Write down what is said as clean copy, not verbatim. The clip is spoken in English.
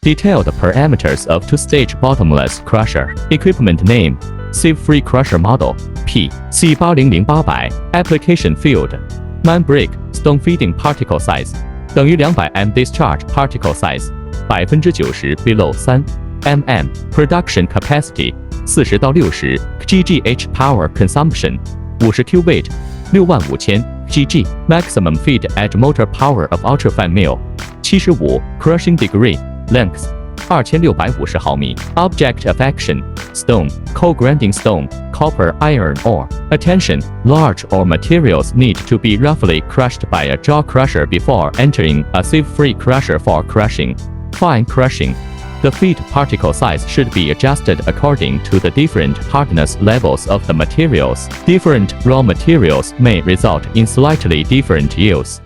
Detailed parameters of two-stage bottomless crusher. Equipment name. Sieve-free crusher model. P. C8000800. Application field. Man brick. Stone feeding particle size. 等于200 m discharge particle size. 90% below 3 mm. Production capacity. 40到60 GGH power consumption. 50 Q weight. 65000 GG. Maximum feed edge motor power of ultrafine mill. 75 crushing degree. Length. 2650毫米. Object of action. Stone. Cold grinding stone. Copper, iron ore. Attention. Large ore materials need to be roughly crushed by a jaw crusher before entering a sieve-free crusher for crushing. Fine crushing. The feed particle size should be adjusted according to the different hardness levels of the materials. Different raw materials may result in slightly different yields.